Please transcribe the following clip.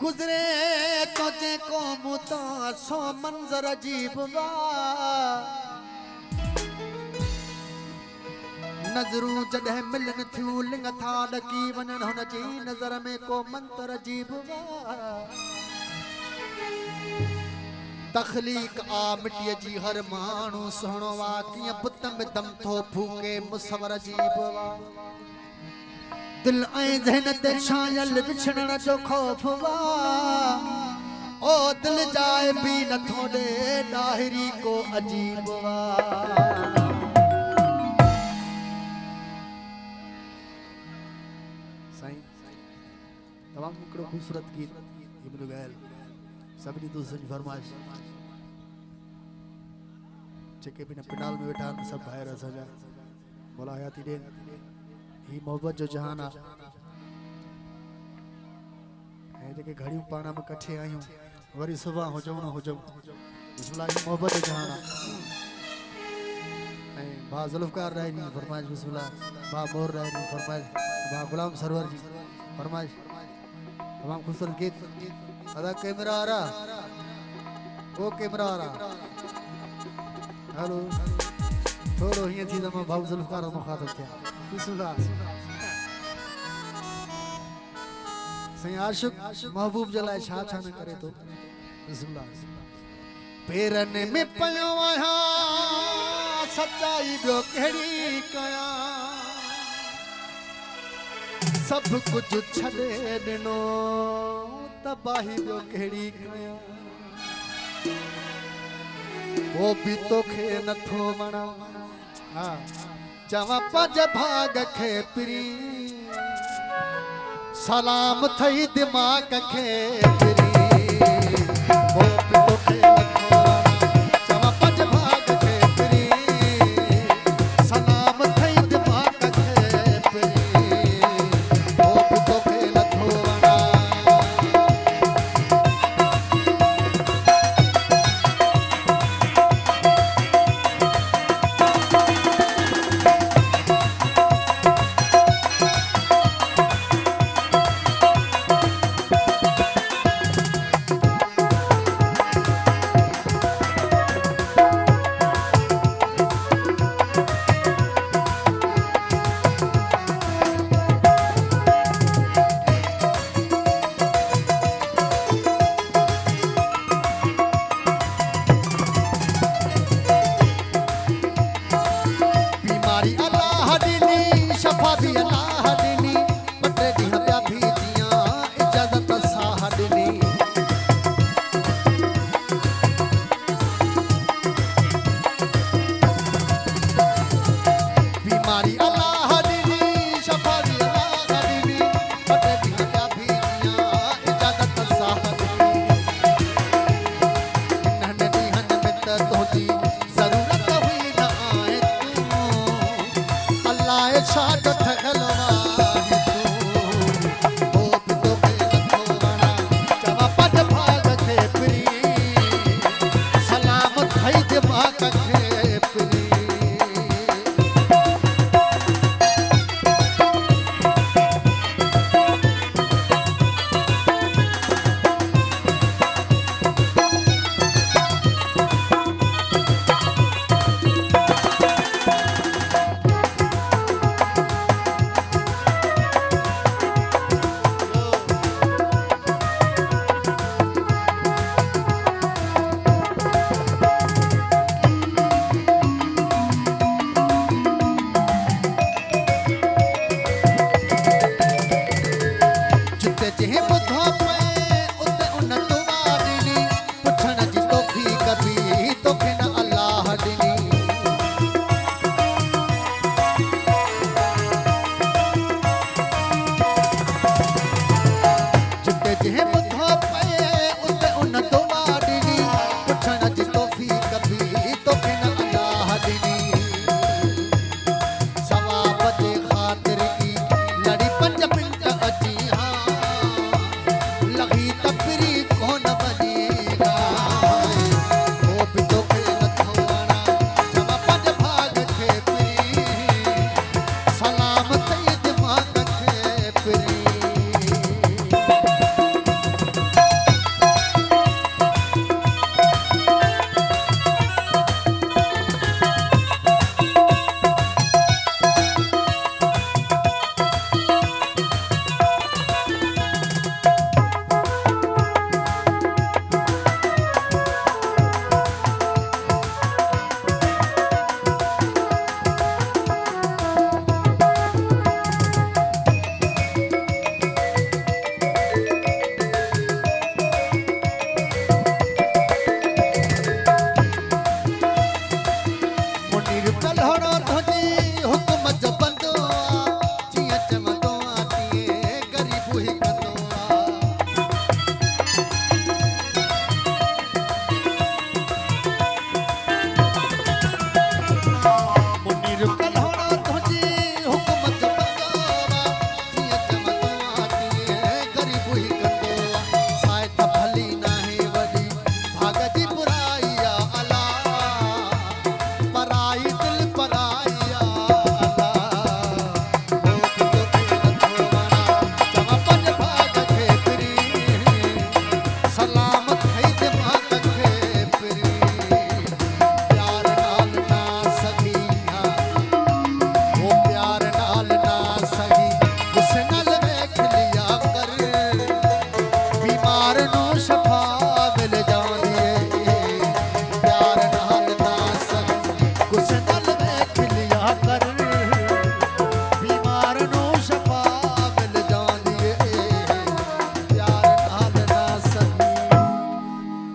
गुजरे तुझे को मुता सो मंजर अजीब वा नजरूं जॾहिं मिलन थियूं लिंग था ॾकी वञनि हुन जी नज़र में को मंतर अजीब वा तख़लीक आ मिटीअ जी हर माण्हू सुहिणो वा कीअं बुत में दम थो फूके मुसवर अजीब वा दिल ऐं ज़हन ते छायल विछड़ण जो ख़ौफ़ वा ओ दिल जाए भी नथो ॾे ॾाहिरी को अजीब वा साईं तमामु हिकिड़ो ख़ूबसूरत गीत इब्न गैल सभिनी दोस्तनि जी फरमाइश जेके बि पिनाल में वेठा आहिनि सभु ॿाहिरि असांजा मौला हयाती ॾियनि ही मोहब्बत जो जहान आ ऐं जेके घड़ियूं पाण में कठे आहियूं वरी सुबह हुजऊं न हुजऊं बिस्मिल्लाह ही मोहब्बत जो जहान आ ऐं भा ज़ुल्फ़कार रहनी फरमाइश बिस्मिल्लाह भा मोर रहनी फरमाइश भा गुलाम सरवर जी फरमाइश तमाम खूबसूरत गीत अदा कैमरा आ रहा वो कैमरा आ रहा हेलो थोड़ो हीअं थी त मां भाऊ ज़ुल्फ़कार मुखातिब थिया बिस्मिल्लाह सही आशिक महबूब जलाए छा छा न करे तो बिस्मिल्लाह पेरन में पयो आया सच्चाई ॿियो कहिड़ी कया सब कुछ छॾे ॾिनो तबाही ॿियो कहिड़ी कया वो भी तोखे नथो वणा हा चवा पंज भाग खे पिरी सलाम थई दिमाग खे